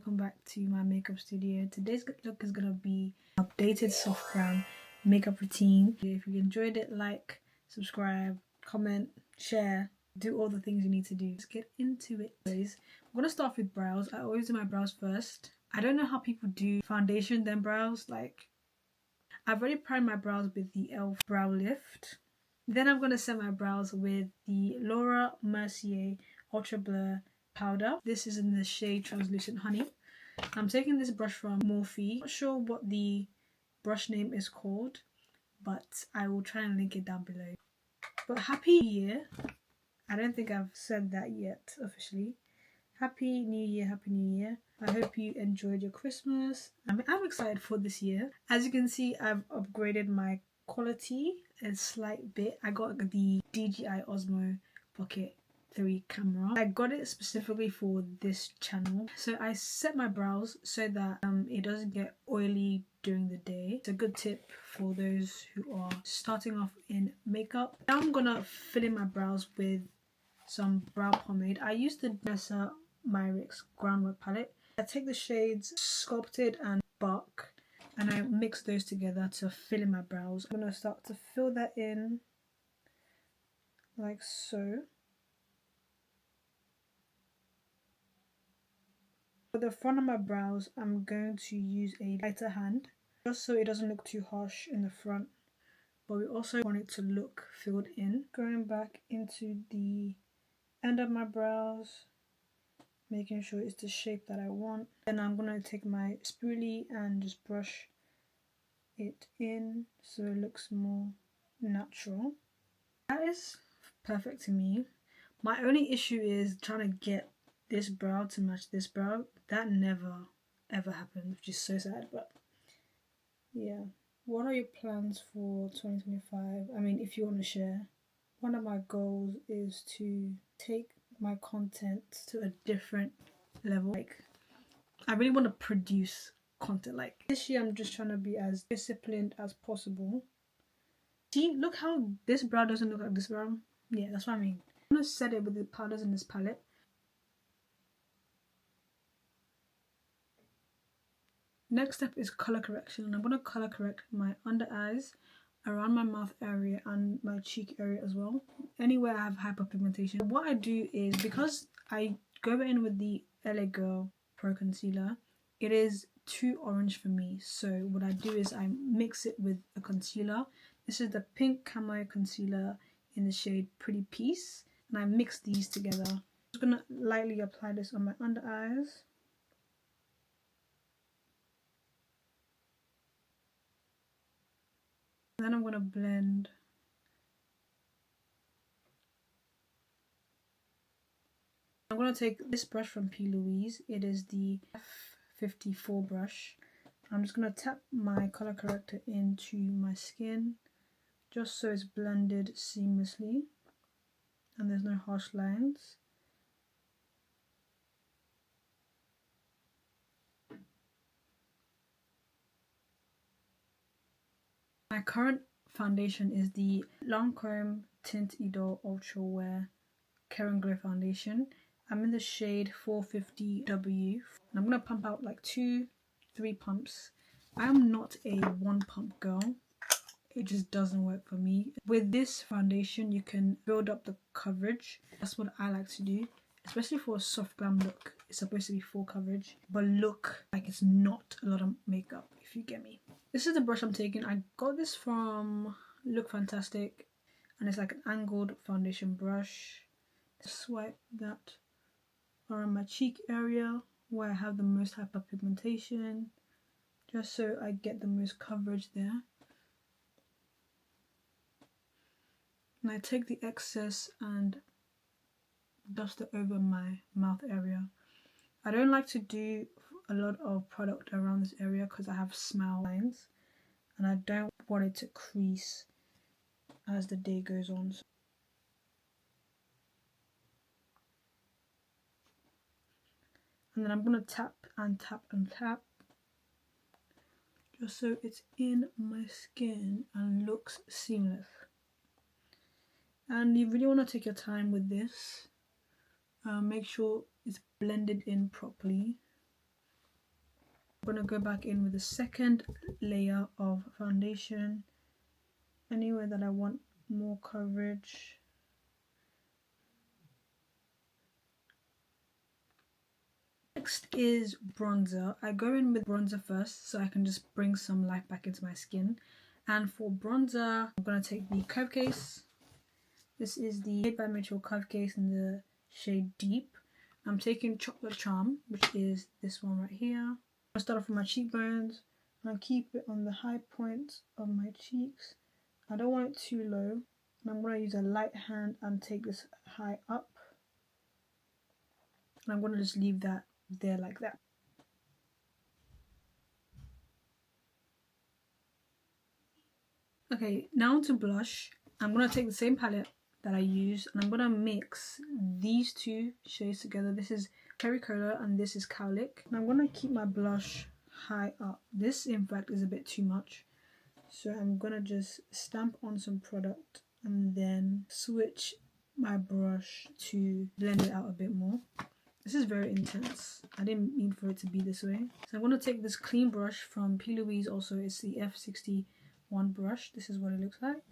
welcome back to my makeup studio. Today's look is gonna be updated soft glam makeup routine. If you enjoyed it, like, subscribe, comment, share, do all the things you need to do. Let's get into it. I'm gonna start with brows. I always do my brows first. I don't know how people do foundation then brows. Like, I've already primed my brows with the e.l.f. brow lift. Then I'm gonna set my brows with the Laura Mercier Ultra Blur powder. This is in the shade Translucent Honey. I'm taking this brush from Morphe. Not sure what the brush name is called, but I will try and link it down below. But happy New Year. I don't think I've said that yet officially. Happy New Year, Happy New Year. I hope you enjoyed your Christmas. I'm excited for this year. As you can see, I've upgraded my quality a slight bit. I got the DJI Osmo Pocket 3 camera. I got it specifically for this channel. So I set my brows so that it doesn't get oily during the day. It's a good tip for those who are starting off in makeup. Now I'm gonna fill in my brows with some brow pomade. I use the Nessa Myrix Groundwork palette. I take the shades Sculpted and Bark and I mix those together to fill in my brows. I'm gonna start to fill that in like so. For the front of my brows, I'm going to use a lighter hand just so it doesn't look too harsh in the front, but we also want it to look filled in. Going back into the end of my brows, making sure it's the shape that I want. Then I'm going to take my spoolie and just brush it in so it looks more natural. That is perfect to me. My only issue is trying to get this brow to match this brow. That never ever happened, which is so sad, but yeah. What are your plans for 2025? I mean, if you want to share. One of my goals is to take my content to a different level. Like, I really want to produce content. Like, this year I'm just trying to be as disciplined as possible. See, look how this brow doesn't look like this brow. Yeah, that's what I mean. I'm gonna set it with the powders in this palette. Next step is color correction, and I'm gonna color correct my under eyes, around my mouth area and my cheek area as well, anywhere I have hyperpigmentation. What I do is, because I go in with the LA Girl Pro Concealer, it is too orange for me. So what I do is I mix it with a concealer. This is the Pink Camo Concealer in the shade Pretty Peace, and I mix these together. I'm just gonna lightly apply this on my under eyes. Then I'm going to blend. I'm going to take this brush from P. Louise. It is the F54 brush. I'm just going to tap my color corrector into my skin just so it's blended seamlessly and there's no harsh lines. My current foundation is the Lancome Tint Idol Ultra Wear Care & Glow foundation. I'm in the shade 450W and I'm going to pump out like 2-3 pumps. I'm not a one pump girl. It just doesn't work for me. With this foundation you can build up the coverage. That's what I like to do, especially for a soft glam look. It's supposed to be full coverage but look like it's not a lot of makeup, if you get me. This is the brush I'm taking. I got this from Look Fantastic and it's like an angled foundation brush. Swipe that around my cheek area where I have the most hyperpigmentation, just so I get the most coverage there. And I take the excess and dust it over my mouth area. I don't like to do a lot of product around this area because I have smile lines and I don't want it to crease as the day goes on. And then I'm going to tap and tap and tap just so it's in my skin and looks seamless. And you really want to take your time with this. Make sure it's blended in properly. I'm going to go back in with the second layer of foundation anywhere that I want more coverage. Next is bronzer. I go in with bronzer first so I can just bring some life back into my skin. And for bronzer, I'm going to take the curve case. This is the Madebymitchell curve case in the shade Deep. I'm taking Chocolate Charm, which is this one right here. I'm going to start off with my cheekbones. And I keep it on the high point of my cheeks. I don't want it too low. And I'm going to use a light hand and take this high up. And I'm going to just leave that there like that. Okay, now to blush. I'm going to take the same palette that I use and I'm going to mix these two shades together. This is Pericola and this is Cowlick. And I'm going to keep my blush high up. This in fact is a bit too much. So I'm going to just stamp on some product and then switch my brush to blend it out a bit more. This is very intense. I didn't mean for it to be this way. So I'm going to take this clean brush from P. Louise also. It's the F61 brush. This is what it looks like.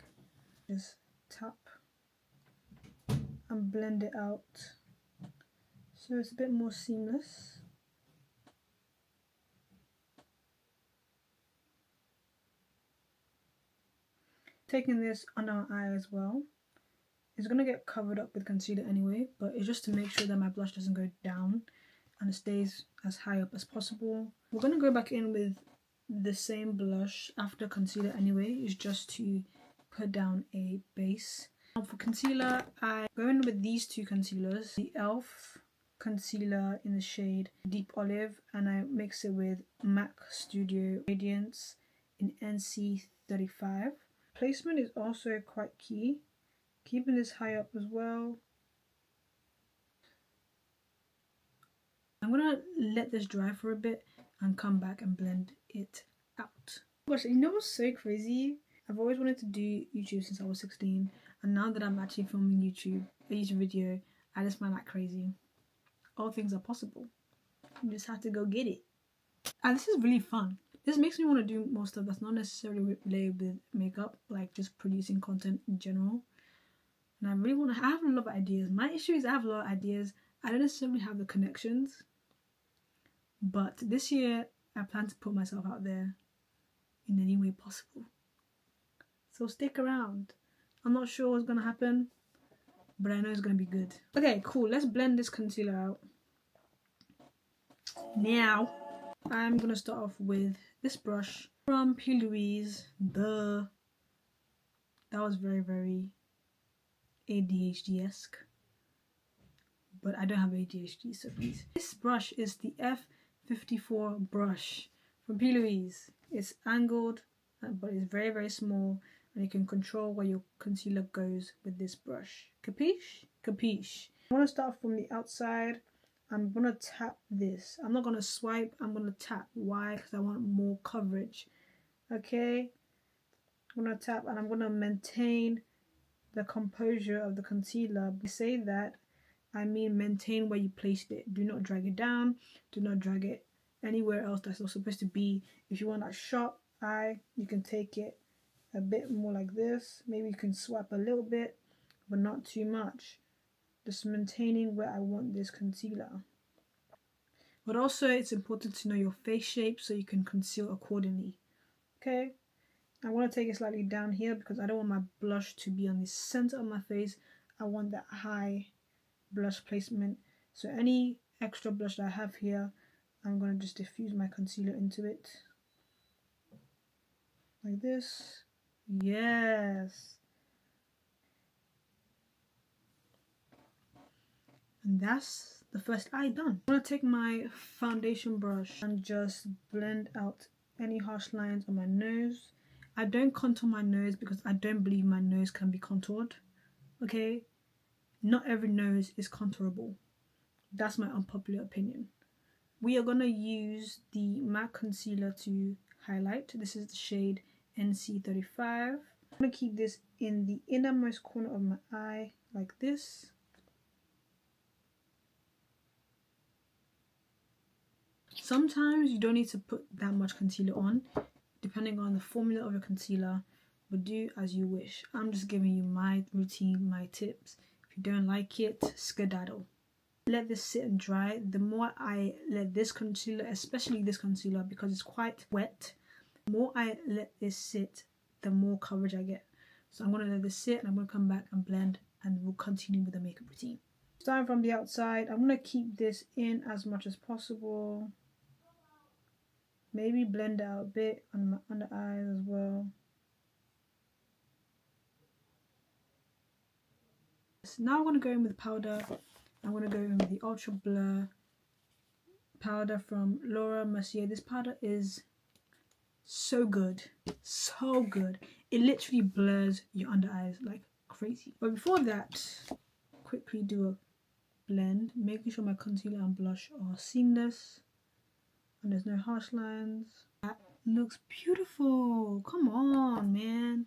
Just tap and blend it out so it's a bit more seamless. Taking this under my eye as well. It's going to get covered up with concealer anyway, but it's just to make sure that my blush doesn't go down and it stays as high up as possible. We're going to go back in with the same blush after concealer anyway. It's just to put down a base. Now for concealer, I go in with these two concealers. The e.l.f. concealer in the shade Deep Olive, and I mix it with MAC Studio Radiance in NC35. Placement is also quite key. Keeping this high up as well. I'm gonna let this dry for a bit and come back and blend it out. Gosh, you know what's so crazy? I've always wanted to do YouTube since I was 16, and now that I'm actually filming a YouTube video, I just find that crazy. All things are possible. You just have to go get it. And this is really fun. This makes me want to do more stuff that's not necessarily related with makeup, like just producing content in general. And I really want to have a lot of ideas. My issue is I have a lot of ideas. I don't necessarily have the connections. But this year, I plan to put myself out there in any way possible. So stick around. I'm not sure what's going to happen, but I know it's going to be good. Okay, cool. Let's blend this concealer out. Now, I'm going to start off with this brush from P. Louise. That was very, very ADHD-esque. But I don't have ADHD, so please. This brush is the F54 brush from P. Louise. It's angled, but it's very, very small. And you can control where your concealer goes with this brush. Capiche? Capiche. I want to start from the outside. I'm going to tap this. I'm not going to swipe. I'm going to tap. Why? Because I want more coverage. Okay? I'm going to tap and I'm going to maintain the composure of the concealer. I say that, I mean maintain where you placed it. Do not drag it down. Do not drag it anywhere else that's not supposed to be. If you want that sharp eye, you can take it a bit more like this. Maybe you can swipe a little bit, but not too much. Just maintaining where I want this concealer. But also it's important to know your face shape so you can conceal accordingly. Okay? I want to take it slightly down here because I don't want my blush to be on the center of my face. I want that high blush placement. So any extra blush that I have here, I'm going to just diffuse my concealer into it. Like this. Yes. And that's the first eye done. I'm going to take my foundation brush and just blend out any harsh lines on my nose. I don't contour my nose because I don't believe my nose can be contoured. Okay? Not every nose is contourable. That's my unpopular opinion. We are going to use the MAC concealer to highlight. This is the shade NC35. I'm going to keep this in the innermost corner of my eye like this. Sometimes you don't need to put that much concealer on, depending on the formula of your concealer, but do as you wish. I'm just giving you my routine, my tips. If you don't like it, skedaddle. Let this sit and dry. The more I let this concealer, especially this concealer, because it's quite wet, the more I let this sit, the more coverage I get. So I'm going to let this sit and I'm going to come back and blend, and we'll continue with the makeup routine. Starting from the outside, I'm going to keep this in as much as possible. Maybe blend out a bit on my under eyes as well. So now I'm going to go in with powder. I'm going to go in with the Ultra Blur powder from Laura Mercier. This powder is so good. So good. It literally blurs your under eyes like crazy. But before that, quickly do a blend, making sure my concealer and blush are seamless and there's no harsh lines. That looks beautiful. Come on, man.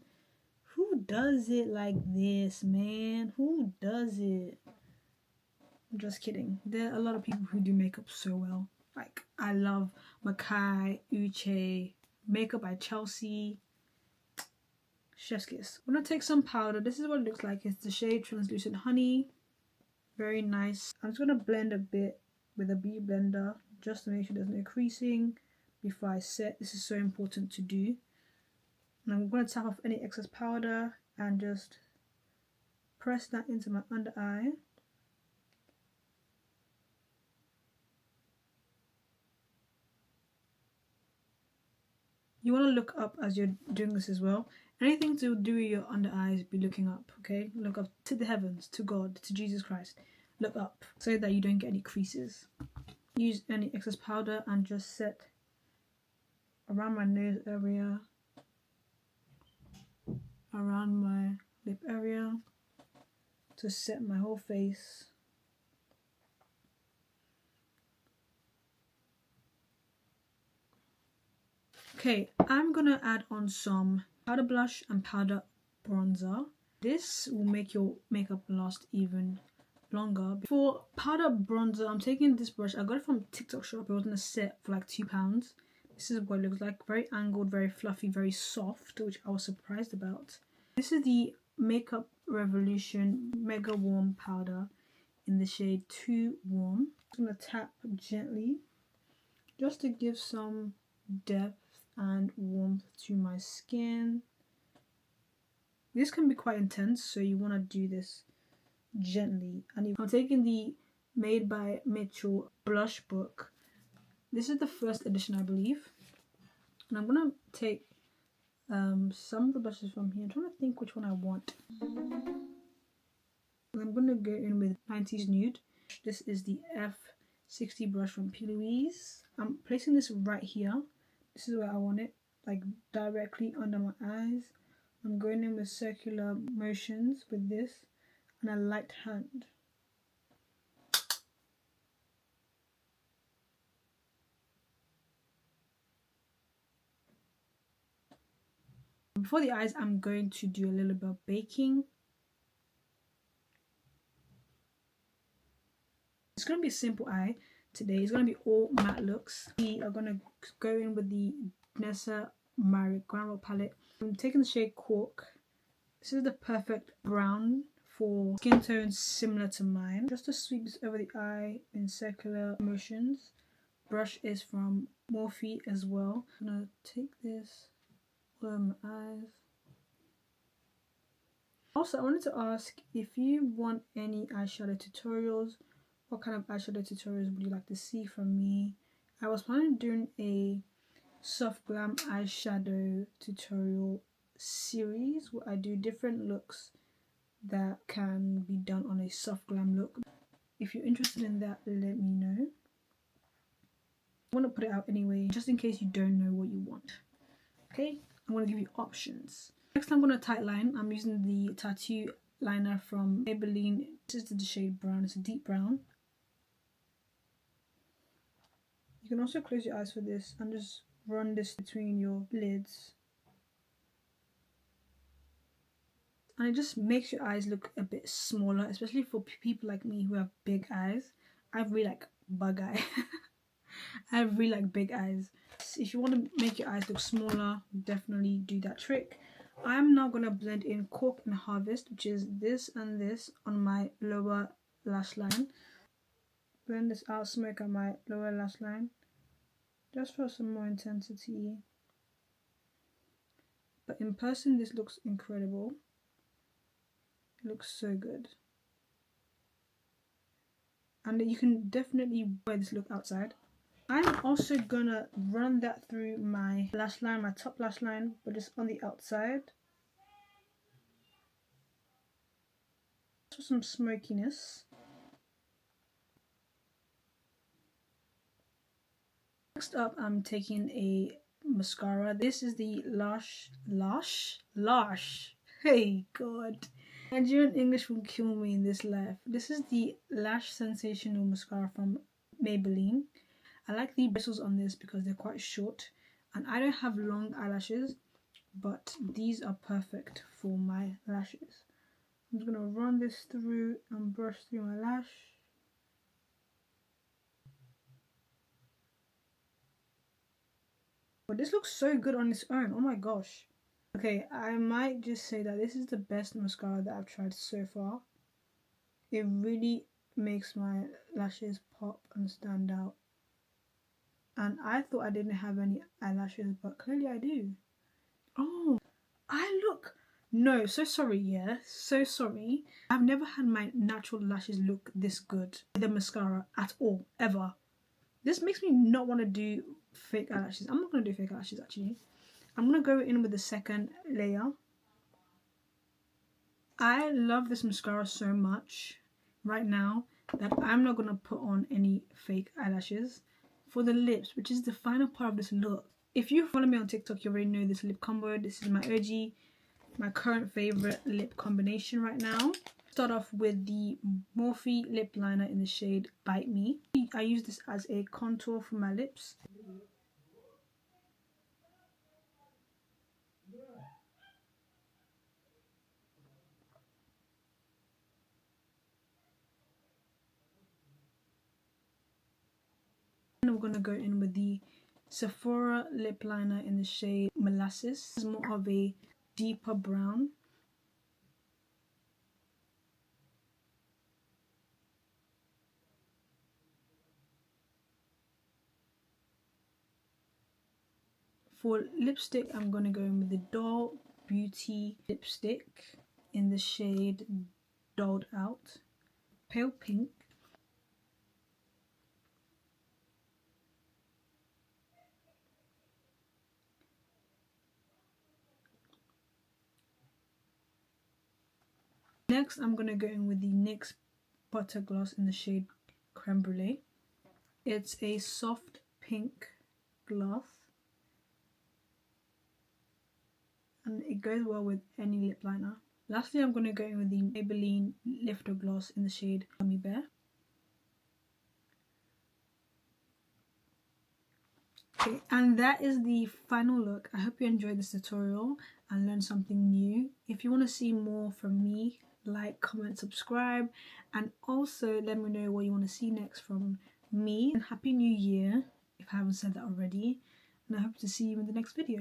Who does it like this, man? Who does it? I'm just kidding. There are a lot of people who do makeup so well. Like, I love Makai, Uche, Makeup by Chelsea. Chef's kiss. I'm going to take some powder. This is what it looks like. It's the shade Translucent Honey. Very nice. I'm just going to blend a bit with a beauty blender just to make sure there's no creasing before I set. This is so important to do. And I'm going to tap off any excess powder and just press that into my under eye. You want to look up as you're doing this as well. Anything to do with your under eyes, be looking up, okay? Look up to the heavens, to God, to Jesus Christ. Look up so that you don't get any creases. Use any excess powder and just set around my nose area, around my lip area, to set my whole face. Okay, I'm gonna add on some powder blush and powder bronzer. This will make your makeup last even longer. For powder bronzer, I'm taking this brush. I got it from TikTok shop. It was in a set for like £2. This is what it looks like. Very angled, very fluffy, very soft, which I was surprised about. This is the Makeup Revolution Mega Warm Powder in the shade Too Warm. I'm gonna tap gently just to give some depth and warmth to my skin. This can be quite intense, so you want to do this gently. And I'm taking the Madebymitchell blush book. This is the first edition, I believe. And I'm gonna take some of the blushes from here. I'm trying to think which one I want. I'm gonna go in with 90s Nude. This is the F60 brush from P. Louise. I'm placing this right here. This is where I want it, like directly under my eyes. I'm going in with circular motions with this and a light hand. Before the eyes, I'm going to do a little bit of baking. It's going to be a simple eye today. It's going to be all matte looks. We are going to go in with the Nessa Marriott Grand Roll palette. I'm taking the shade Cork. This is the perfect brown for skin tones similar to mine. Just to sweep this over the eye in circular motions. Brush is from Morphe as well. I'm going to take this all over my eyes. Also, I wanted to ask if you want any eyeshadow tutorials. What kind of eyeshadow tutorials would you like to see from me? I was planning on doing a Soft Glam eyeshadow tutorial series where I do different looks that can be done on a Soft Glam look. If you're interested in that, let me know. I want to put it out anyway, just in case you don't know what you want. Okay, I'm going to give you options. Next, I'm going to tight line. I'm using the tattoo liner from Maybelline. This is the shade brown. It's a deep brown. You can also close your eyes for this and just run this between your lids. And it just makes your eyes look a bit smaller, especially for people like me who have big eyes. I have really like bug eye. I have really like big eyes. If you want to make your eyes look smaller, definitely do that trick. I'm now going to blend in Cork and Harvest, which is this and this, on my lower lash line. Blend this out, smoke at my lower lash line, just for some more intensity. But in person, this looks incredible. It looks so good. And you can definitely wear this look outside. I'm also gonna run that through my lash line, my top lash line, but it's on the outside. For some smokiness. Next up, I'm taking a mascara. This is the Lush. Hey God. Nigerian English will kill me in this life. This is the Lash Sensational Mascara from Maybelline. I like the bristles on this because they're quite short, and I don't have long eyelashes, but these are perfect for my lashes. I'm just gonna run this through and brush through my lash. But this looks so good on its own. Oh my gosh. Okay, I might just say that this is the best mascara that I've tried so far. It really makes my lashes pop and stand out. And I thought I didn't have any eyelashes, but clearly I do. Oh, I look... No, so sorry, yeah. So sorry. I've never had my natural lashes look this good with a mascara at all, ever. This makes me not want to do fake eyelashes. I'm not going to do fake eyelashes, actually. I'm going to go in with the second layer. I love this mascara so much right now that I'm not going to put on any fake eyelashes. For the lips, which is the final part of this look. If you follow me on TikTok, you already know this lip combo. This is my OG, my current favorite lip combination right now. Start off with the Morphe lip liner in the shade Bite Me. I use this as a contour for my lips. And we're going to go in with the Sephora lip liner in the shade Molasses. This is more of a deeper brown. For lipstick, I'm going to go in with the Doll Beauty lipstick in the shade Dolled Out. Pale pink. Next, I'm going to go in with the NYX Butter Gloss in the shade Creme Brulee. It's a soft pink gloss. And it goes well with any lip liner. Lastly, I'm going to go in with the Maybelline Lifter Gloss in the shade Gummy Bear. Okay, and that is the final look. I hope you enjoyed this tutorial and learned something new. If you want to see more from me, like, comment, subscribe, and also let me know what you want to see next from me. And Happy New Year, if I haven't said that already. And I hope to see you in the next video.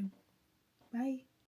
Bye.